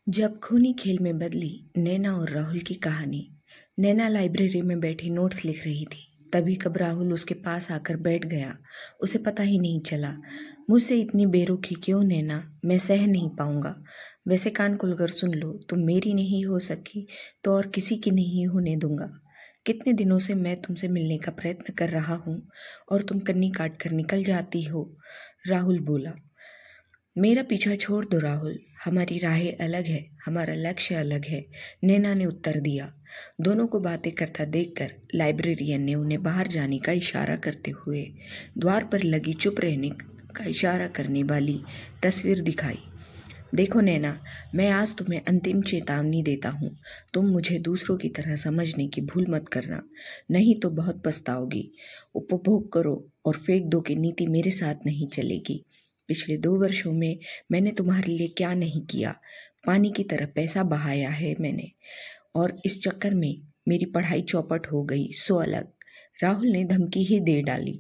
जब खूनी खेल में बदली नैना और राहुल की कहानी। नैना लाइब्रेरी में बैठी नोट्स लिख रही थी। तभी कब राहुल उसके पास आकर बैठ गया, उसे पता ही नहीं चला। मुझसे इतनी बेरुखी क्यों नैना, मैं सह नहीं पाऊंगा। वैसे कान खोलकर सुन लो, तुम मेरी नहीं हो सकी तो और किसी की नहीं होने दूंगा। कितने दिनों से मैं तुमसे मिलने का प्रयत्न कर रहा हूँ और तुम कन्नी काट कर निकल जाती हो। राहुल बोला। मेरा पीछा छोड़ दो राहुल, हमारी राहें अलग है, हमारा लक्ष्य अलग है, नैना ने उत्तर दिया। दोनों को बातें करता देखकर लाइब्रेरियन ने उन्हें बाहर जाने का इशारा करते हुए द्वार पर लगी चुप रहने का इशारा करने वाली तस्वीर दिखाई। देखो नैना, मैं आज तुम्हें अंतिम चेतावनी देता हूँ। तुम मुझे दूसरों की तरह समझने की भूल मत करना, नहीं तो बहुत पछताओगी। उपभोग करो और फेंक दो की नीति मेरे साथ नहीं चलेगी। पिछले 2 वर्षों में मैंने तुम्हारे लिए क्या नहीं किया। पानी की तरह पैसा बहाया है मैंने, और इस चक्कर में मेरी पढ़ाई चौपट हो गई सो अलग। राहुल ने धमकी ही दे डाली।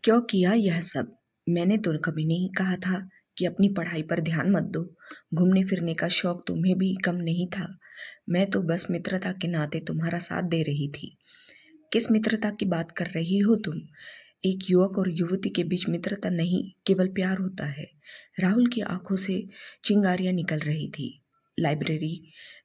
क्यों किया यह सब? मैंने तो कभी नहीं कहा था कि अपनी पढ़ाई पर ध्यान मत दो। घूमने फिरने का शौक तुम्हें भी कम नहीं था। मैं तो बस मित्रता के नाते तुम्हारा साथ दे रही थी। किस मित्रता की बात कर रही हो तुम? एक युवक और युवती के बीच मित्रता नहीं, केवल प्यार होता है। राहुल की आंखों से चिंगारियां निकल रही थी। लाइब्रेरी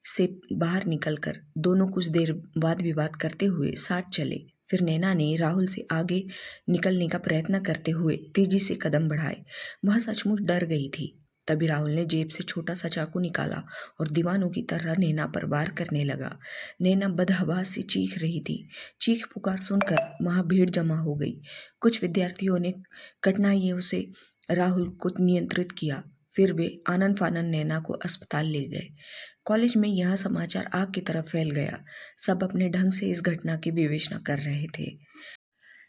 से बाहर निकलकर दोनों कुछ देर वाद विवाद करते हुए साथ चले। फिर नैना ने राहुल से आगे निकलने का प्रयत्न करते हुए तेजी से कदम बढ़ाए। वह सचमुच डर गई थी। तभी राहुल ने जेब से छोटा सा चाकू निकाला और दीवानों की तरह नैना पर वार करने लगा। नैना बदहवास से चीख रही थी। चीख पुकार सुनकर वहां भीड़ जमा हो गई। कुछ विद्यार्थियों ने कठिनाइयों से राहुल को नियंत्रित किया। फिर वे आनन फानन नैना को अस्पताल ले गए। कॉलेज में यह समाचार आग की तरह फैल गया। सब अपने ढंग से इस घटना की विवेचना कर रहे थे।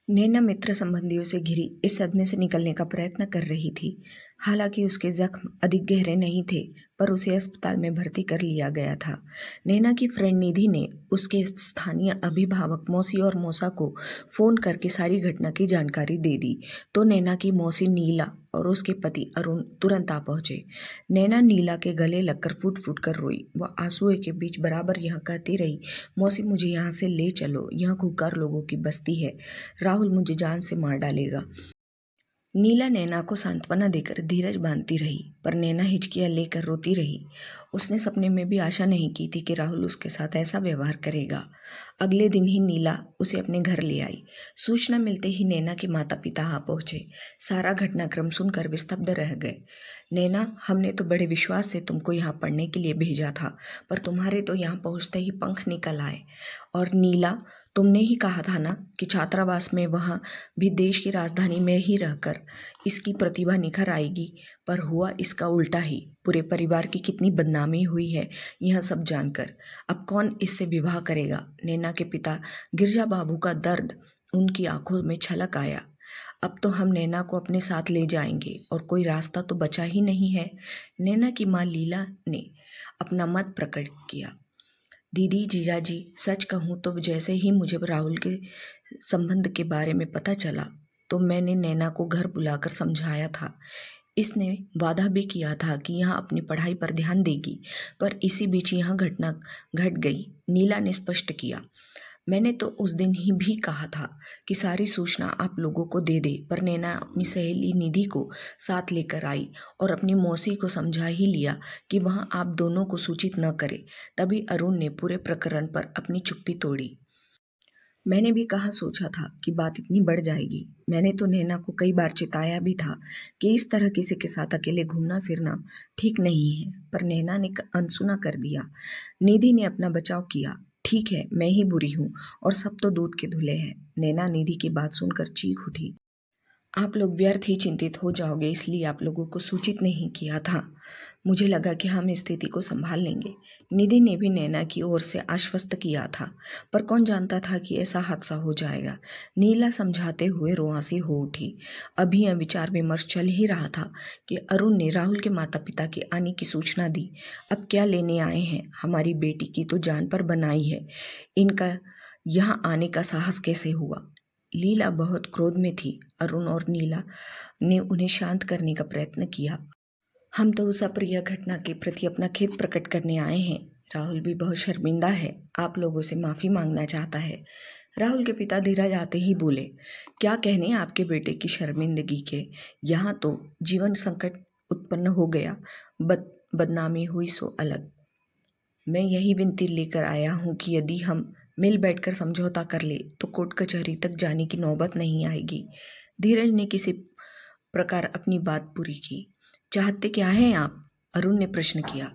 नैना मित्र संबंधियों से घिरी इस सदमे से निकलने का प्रयत्न कर रही थी। हालांकि उसके जख्म अधिक गहरे नहीं थे, पर उसे अस्पताल में भर्ती कर लिया गया था। नैना की फ्रेंड निधि ने उसके स्थानीय अभिभावक मौसी और मौसा को फ़ोन करके सारी घटना की जानकारी दे दी। तो नैना की मौसी नीला और उसके पति अरुण तुरंत आ पहुंचे। नैना नीला के गले लगकर फूट फूट कर रोई। वह आंसुओं के बीच बराबर यह कहती रही, मौसी मुझे यहाँ से ले चलो, यह खूंखार लोगों की बस्ती है, राहुल मुझे जान से मार डालेगा। नीला नैना को सांत्वना देकर धीरज बांधती रही, पर नैना हिचकियां लेकर रोती रही। उसने सपने में भी आशा नहीं की थी कि राहुल उसके साथ ऐसा व्यवहार करेगा। अगले दिन ही नीला उसे अपने घर ले आई। सूचना मिलते ही नैना के माता पिता आ पहुंचे। सारा घटनाक्रम सुनकर वे स्तब्ध रह गए। नैना, हमने तो बड़े विश्वास से तुमको यहाँ पढ़ने के लिए भेजा था, पर तुम्हारे तो यहाँ पहुँचते ही पंख निकल आए। और नीला, तुमने ही कहा था ना कि छात्रावास में वहाँ भी देश की राजधानी में ही रहकर इसकी प्रतिभा निखर आएगी, पर हुआ इसका उल्टा ही। पूरे परिवार की कितनी बदनामी हुई है यह सब जानकर। अब कौन इससे विवाह करेगा? नैना के पिता गिरजा बाबू का दर्द उनकी आंखों में छलक आया। अब तो हम नैना को अपने साथ ले जाएंगे और कोई रास्ता तो बचा ही नहीं है। नैना की माँ लीला ने अपना मत प्रकट किया। दीदी, जीजाजी, सच कहूँ तो जैसे ही मुझे राहुल के संबंध के बारे में पता चला तो मैंने नैना को घर बुलाकर समझाया था। इसने वादा भी किया था कि यहाँ अपनी पढ़ाई पर ध्यान देगी, पर इसी बीच यह घटना घट गई, नीला ने स्पष्ट किया। मैंने तो उस दिन ही भी कहा था कि सारी सूचना आप लोगों को दे दे, पर नैना अपनी सहेली निधि को साथ लेकर आई और अपनी मौसी को समझा ही लिया कि वहाँ आप दोनों को सूचित न करे। तभी अरुण ने पूरे प्रकरण पर अपनी चुप्पी तोड़ी। मैंने भी कहाँ सोचा था कि बात इतनी बढ़ जाएगी। मैंने तो नैना को कई बार चिताया भी था कि इस तरह किसी के साथ अकेले घूमना फिरना ठीक नहीं है, पर नैना ने अनसुना कर दिया। निधि ने अपना बचाव किया। ठीक है, मैं ही बुरी हूँ और सब तो दूध के धुले हैं। नैना निधि की बात सुनकर चीख उठी। आप लोग व्यर्थ ही चिंतित हो जाओगे, इसलिए आप लोगों को सूचित नहीं किया था। मुझे लगा कि हम स्थिति को संभाल लेंगे। निधि ने भी नैना की ओर से आश्वस्त किया था, पर कौन जानता था कि ऐसा हादसा हो जाएगा। नीला समझाते हुए रुआंसी हो उठी। अभी यह विचार विमर्श चल ही रहा था कि अरुण ने राहुल के माता पिता के आने की सूचना दी। अब क्या लेने आए हैं? हमारी बेटी की तो जान पर बनाई है, इनका यहाँ आने का साहस कैसे हुआ? लीला बहुत क्रोध में थी। अरुण और नीला ने उन्हें शांत करने का प्रयत्न किया। हम तो उस अप्रिय घटना के प्रति अपना खेद प्रकट करने आए हैं। राहुल भी बहुत शर्मिंदा है, आप लोगों से माफ़ी मांगना चाहता है। राहुल के पिता धीरज आते ही बोले, क्या कहने आपके बेटे की शर्मिंदगी के। यहाँ तो जीवन संकट उत्पन्न हो गया, बदनामी हुई सो अलग। मैं यही विनती लेकर आया हूँ कि यदि हम मिल बैठकर समझौता कर ले तो कोर्ट कचहरी तक जाने की नौबत नहीं आएगी। धीरज ने किसी प्रकार अपनी बात पूरी की। चाहते क्या हैं आप? अरुण ने प्रश्न किया।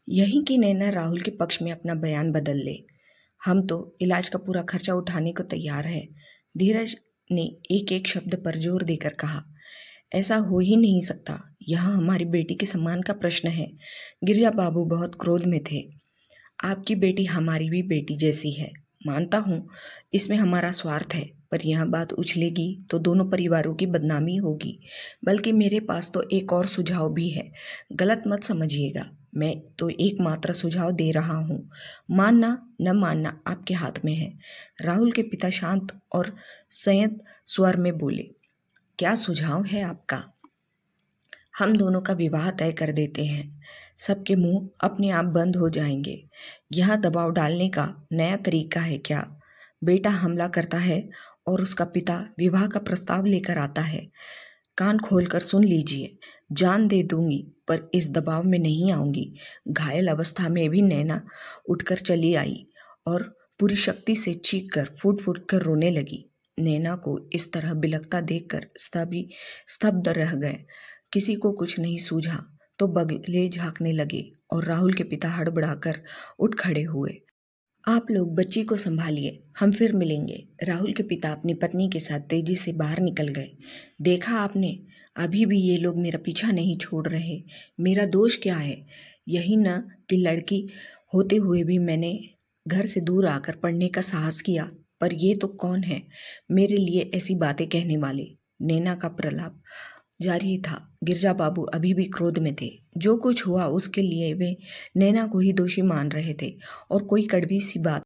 यही कि नैना राहुल के पक्ष में अपना बयान बदल ले। हम तो इलाज का पूरा खर्चा उठाने को तैयार है। धीरज ने एक एक शब्द पर जोर देकर कहा। ऐसा हो ही नहीं सकता, यहाँ हमारी बेटी के सम्मान का प्रश्न है। गिरजा बाबू बहुत क्रोध में थे। आपकी बेटी हमारी भी बेटी जैसी है, मानता हूँ इसमें हमारा स्वार्थ है, पर यह बात उछलेगी तो दोनों परिवारों की बदनामी होगी। बल्कि मेरे पास तो एक और सुझाव भी है, गलत मत समझिएगा। मैं तो एकमात्र सुझाव दे रहा हूँ, मानना न मानना आपके हाथ में है। राहुल के पिता शांत और संयत स्वर में बोले। क्या सुझाव है आपका? हम दोनों का विवाह तय कर देते हैं, सबके मुंह अपने आप बंद हो जाएंगे। यह दबाव डालने का नया तरीका है क्या? बेटा हमला करता है और उसका पिता विवाह का प्रस्ताव लेकर आता है। कान खोलकर सुन लीजिए, जान दे दूंगी पर इस दबाव में नहीं आऊंगी। घायल अवस्था में भी नैना उठकर चली आई और पूरी शक्ति से चीख कर फूट फूट कर रोने लगी। नैना को इस तरह बिलखता देखकर सभी स्तब्ध रह गए। किसी को कुछ नहीं सूझा तो बगले झांकने लगे और राहुल के पिता हड़बड़ाकर उठ खड़े हुए। आप लोग बच्ची को संभालिए, हम फिर मिलेंगे। राहुल के पिता अपनी पत्नी के साथ तेजी से बाहर निकल गए। देखा आपने, अभी भी ये लोग मेरा पीछा नहीं छोड़ रहे। मेरा दोष क्या है? यही न कि लड़की होते हुए भी मैंने घर से दूर आकर पढ़ने का साहस किया। पर ये तो कौन है मेरे लिए ऐसी बातें कहने वाले? नैना का प्रलाप जारी था। गिरजा बाबू अभी भी क्रोध में थे। जो कुछ हुआ उसके लिए वे नैना को ही दोषी मान रहे थे और कोई कड़वी सी बात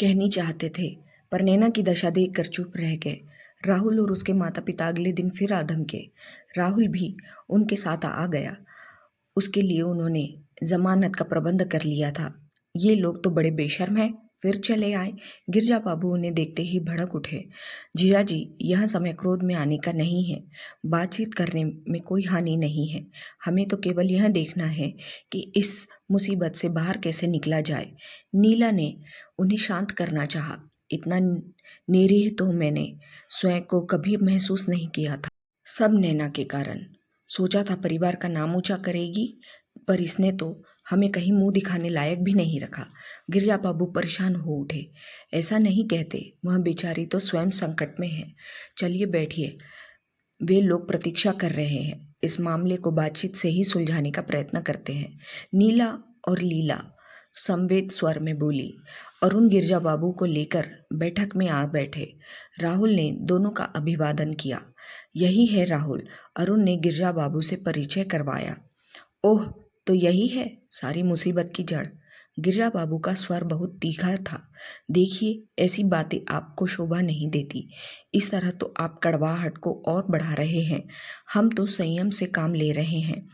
कहनी चाहते थे, पर नैना की दशा देखकर चुप रह गए। राहुल और उसके माता पिता अगले दिन फिर आ धमके। राहुल भी उनके साथ आ गया। उसके लिए उन्होंने जमानत का प्रबंध कर लिया था। ये लोग तो बड़े बेशर्म हैं, फिर चले आए। गिरजा बाबू उन्हें देखते ही भड़क उठे। जिया जी, यह समय क्रोध में आने का नहीं है। बातचीत करने में कोई हानि नहीं है। हमें तो केवल यह देखना है कि इस मुसीबत से बाहर कैसे निकला जाए। नीला ने उन्हें शांत करना चाहा। इतना निरीह तो मैंने स्वयं को कभी महसूस नहीं किया था। सब नैना के कारण। सोचा था परिवार का नाम ऊंचा करेगी, पर इसने तो हमें कहीं मुंह दिखाने लायक भी नहीं रखा। गिरजा बाबू परेशान हो उठे। ऐसा नहीं कहते, वह बेचारी तो स्वयं संकट में है। चलिए बैठिए, वे लोग प्रतीक्षा कर रहे हैं। इस मामले को बातचीत से ही सुलझाने का प्रयत्न करते हैं। नीला और लीला संवेद स्वर में बोली। अरुण गिरजा बाबू को लेकर बैठक में आ बैठे। राहुल ने दोनों का अभिवादन किया। यही है राहुल, अरुण ने गिरजा बाबू से परिचय करवाया। ओह, तो यही है सारी मुसीबत की जड़। गिरजा बाबू का स्वर बहुत तीखा था। देखिए, ऐसी बातें आपको शोभा नहीं देती। इस तरह तो आप कड़वाहट को और बढ़ा रहे हैं। हम तो संयम से काम ले रहे हैं,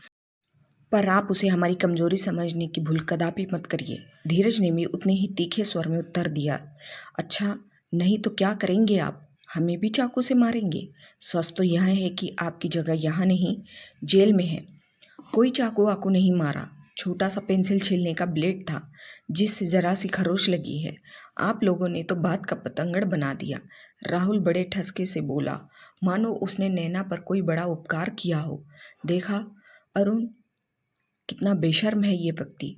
पर आप उसे हमारी कमजोरी समझने की भूल कदापि मत करिए। धीरज ने भी उतने ही तीखे स्वर में उत्तर दिया। अच्छा, नहीं तो क्या करेंगे आप? हमें भी चाकू से मारेंगे? सच तो यह है कि आपकी जगह यहाँ नहीं, जेल में है। कोई चाकू वाकू नहीं मारा, छोटा सा पेंसिल छीलने का ब्लेड था जिससे जरा सी खरोच लगी है। आप लोगों ने तो बात का पतंगड़ बना दिया। राहुल बड़े ठसके से बोला, मानो उसने नैना पर कोई बड़ा उपकार किया हो। देखा अरुण, कितना बेशर्म है ये व्यक्ति।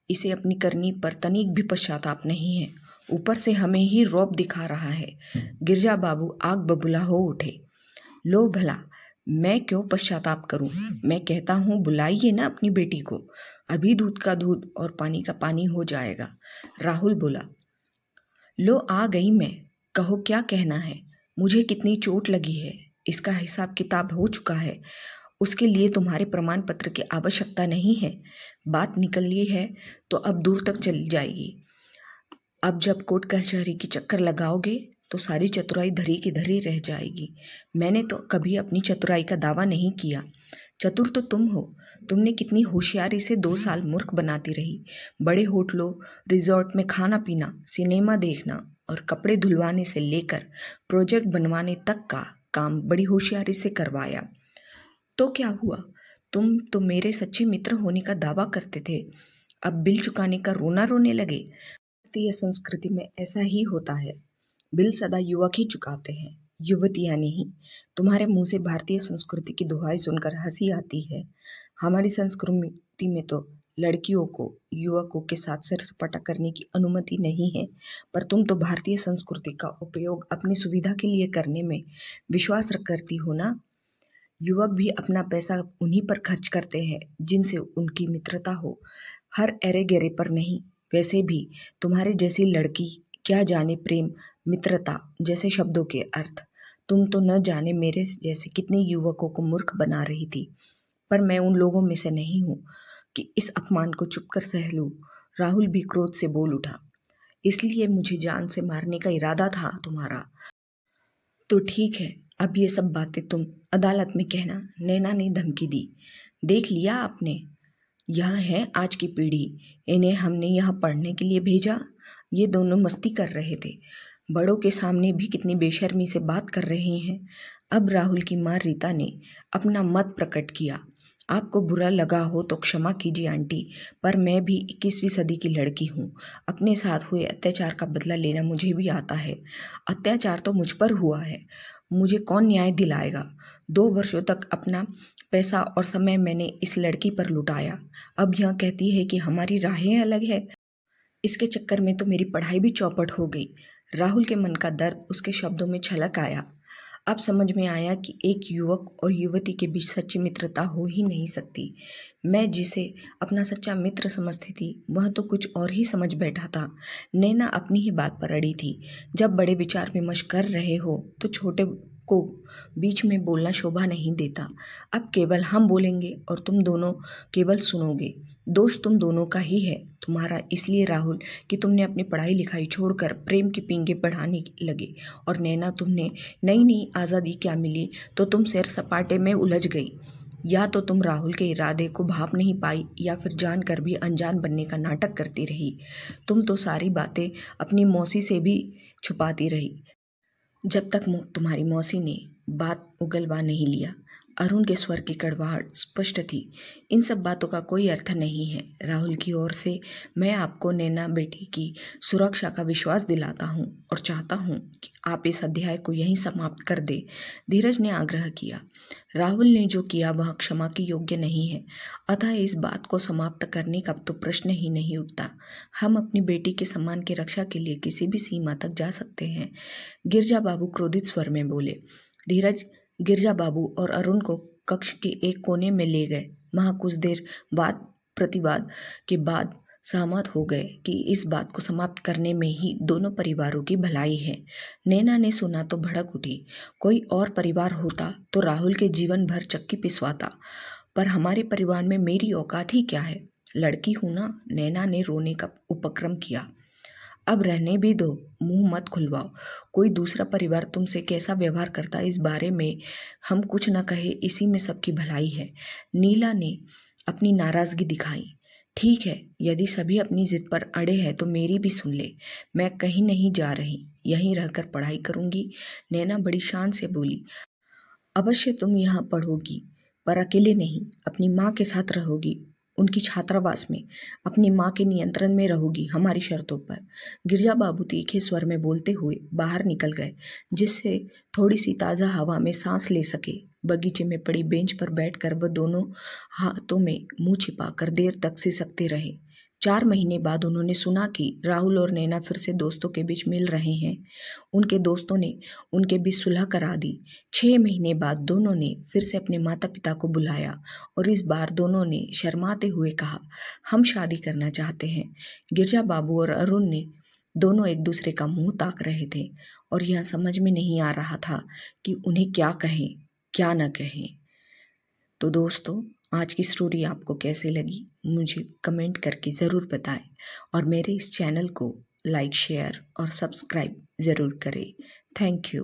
इसे अपनी करनी पर तनिक भी पश्चाताप नहीं है, ऊपर से हमें ही रौब दिखा रहा है। गिरजा बाबू आग बबूला हो उठे। लो भला, मैं क्यों पश्चाताप करूं? मैं कहता हूं बुलाइए ना अपनी बेटी को, अभी दूध का दूध और पानी का पानी हो जाएगा। राहुल बोला। लो आ गई मैं, कहो क्या कहना है? मुझे कितनी चोट लगी है इसका हिसाब किताब हो चुका है। उसके लिए तुम्हारे प्रमाण पत्र की आवश्यकता नहीं है। बात निकली है तो अब दूर तक चली जाएगी। अब जब कोर्ट कचहरी की चक्कर लगाओगे तो सारी चतुराई धरी की धरी रह जाएगी। मैंने तो कभी अपनी चतुराई का दावा नहीं किया। चतुर तो तुम हो। तुमने कितनी होशियारी से 2 साल मूर्ख बनाती रही। बड़े होटलों, रिजॉर्ट में खाना पीना, सिनेमा देखना और कपड़े धुलवाने से लेकर प्रोजेक्ट बनवाने तक का काम बड़ी होशियारी से करवाया। तो क्या हुआ? तुम तो मेरे सच्चे मित्र होने का दावा करते थे, अब बिल चुकाने का रोना रोने लगे। भारतीय संस्कृति में ऐसा ही होता है, बिल सदा युवक ही चुकाते हैं, युवतियां नहीं। तुम्हारे मुंह से भारतीय संस्कृति की दुहाई सुनकर हंसी आती है। हमारी संस्कृति में तो लड़कियों को युवकों के साथ सिर सपाटा करने की अनुमति नहीं है, पर तुम तो भारतीय संस्कृति का उपयोग अपनी सुविधा के लिए करने में विश्वास करती हो ना। युवक भी अपना पैसा उन्हीं पर खर्च करते हैं जिनसे उनकी मित्रता हो, हर अरे गहरे पर नहीं। वैसे भी तुम्हारे जैसी लड़की क्या जाने प्रेम, मित्रता जैसे शब्दों के अर्थ। तुम तो न जाने मेरे जैसे कितने युवकों को मूर्ख बना रही थी, पर मैं उन लोगों में से नहीं हूँ कि इस अपमान को चुप कर सह लूँ। राहुल भी क्रोध से बोल उठा। इसलिए मुझे जान से मारने का इरादा था तुम्हारा? तो ठीक है, अब ये सब बातें तुम अदालत में कहना, नैना ने धमकी दी। देख लिया आपने, यह है आज की पीढ़ी, इन्हें हमने यहाँ पढ़ने के लिए भेजा। ये दोनों मस्ती कर रहे थे, बड़ों के सामने भी कितनी बेशर्मी से बात कर रहे हैं। अब राहुल की माँ रीता ने अपना मत प्रकट किया। आपको बुरा लगा हो तो क्षमा कीजिए आंटी, पर मैं भी 21वीं सदी की लड़की हूँ। अपने साथ हुए अत्याचार का बदला लेना मुझे भी आता है। अत्याचार तो मुझ पर हुआ है, मुझे कौन न्याय दिलाएगा? 2 वर्षों तक अपना पैसा और समय मैंने इस लड़की पर लुटाया, अब यह कहती है कि हमारी राहें अलग है। इसके चक्कर में तो मेरी पढ़ाई भी चौपट हो गई। राहुल के मन का दर्द उसके शब्दों में छलक आया। अब समझ में आया कि एक युवक और युवती के बीच सच्ची मित्रता हो ही नहीं सकती। मैं जिसे अपना सच्चा मित्र समझती थी, वह तो कुछ और ही समझ बैठा था। नैना अपनी ही बात पर अड़ी थी। जब बड़े विचार विमर्श कर रहे हो तो छोटे को बीच में बोलना शोभा नहीं देता। अब केवल हम बोलेंगे और तुम दोनों केवल सुनोगे। दोष तुम दोनों का ही है, तुम्हारा इसलिए राहुल कि तुमने अपनी पढ़ाई लिखाई छोड़कर प्रेम के पींगे बढ़ाने लगे, और नैना तुमने नई नई आज़ादी क्या मिली तो तुम सैर सपाटे में उलझ गई। या तो तुम राहुल के इरादे को भाप नहीं पाई या फिर जानकर भी अनजान बनने का नाटक करती रही। तुम तो सारी बातें अपनी मौसी से भी छुपाती रही जब तक तुम्हारी मौसी ने बात उगलवा नहीं लिया। अरुण के स्वर की कड़वाहट स्पष्ट थी। इन सब बातों का कोई अर्थ नहीं है। राहुल की ओर से मैं आपको नैना बेटी की सुरक्षा का विश्वास दिलाता हूँ और चाहता हूँ कि आप इस अध्याय को यहीं समाप्त कर दे। धीरज ने आग्रह किया। राहुल ने जो किया वह क्षमा के योग्य नहीं है, अतः इस बात को समाप्त करने का तो प्रश्न ही नहीं उठता। हम अपनी बेटी के सम्मान की रक्षा के लिए किसी भी सीमा तक जा सकते हैं। गिरजा बाबू क्रोधित स्वर में बोले। धीरज गिरजा बाबू और अरुण को कक्ष के एक कोने में ले गए। वहां कुछ देर वाद प्रतिवाद के बाद सहमत हो गए कि इस बात को समाप्त करने में ही दोनों परिवारों की भलाई है। नैना ने सुना तो भड़क उठी। कोई और परिवार होता तो राहुल के जीवन भर चक्की पिसवाता, पर हमारे परिवार में मेरी औकात ही क्या है? लड़की हूं ना। नैना ने रोने का उपक्रम किया। अब रहने भी दो, मुंह मत खुलवाओ। कोई दूसरा परिवार तुमसे कैसा व्यवहार करता इस बारे में हम कुछ न कहे, इसी में सबकी भलाई है। नीला ने अपनी नाराजगी दिखाई। ठीक है, यदि सभी अपनी जिद पर अड़े हैं तो मेरी भी सुन ले। मैं कहीं नहीं जा रही, यहीं रहकर पढ़ाई करूंगी। नैना बड़ी शान से बोली। अवश्य तुम यहाँ पढ़ोगी, पर अकेले नहीं, अपनी माँ के साथ रहोगी, उनकी छात्रावास में, अपनी माँ के नियंत्रण में रहोगी, हमारी शर्तों पर। गिरजा बाबू तीखे स्वर में बोलते हुए बाहर निकल गए, जिससे थोड़ी सी ताज़ा हवा में सांस ले सके। बगीचे में पड़ी बेंच पर बैठकर वह दोनों हाथों में मुंह छिपाकर देर तक सिसकते रहे। 4 महीने बाद उन्होंने सुना कि राहुल और नैना फिर से दोस्तों के बीच मिल रहे हैं। उनके दोस्तों ने उनके बीच सुलह करा दी। 6 महीने बाद दोनों ने फिर से अपने माता पिता को बुलाया और इस बार दोनों ने शर्माते हुए कहा, हम शादी करना चाहते हैं। गिरजा बाबू और अरुण ने दोनों एक दूसरे का मुंह ताक रहे थे और यह समझ में नहीं आ रहा था कि उन्हें क्या कहें क्या न कहें। तो दोस्तों, आज की स्टोरी आपको कैसे लगी मुझे कमेंट करके ज़रूर बताएं, और मेरे इस चैनल को लाइक शेयर और सब्सक्राइब ज़रूर करें। Thank you.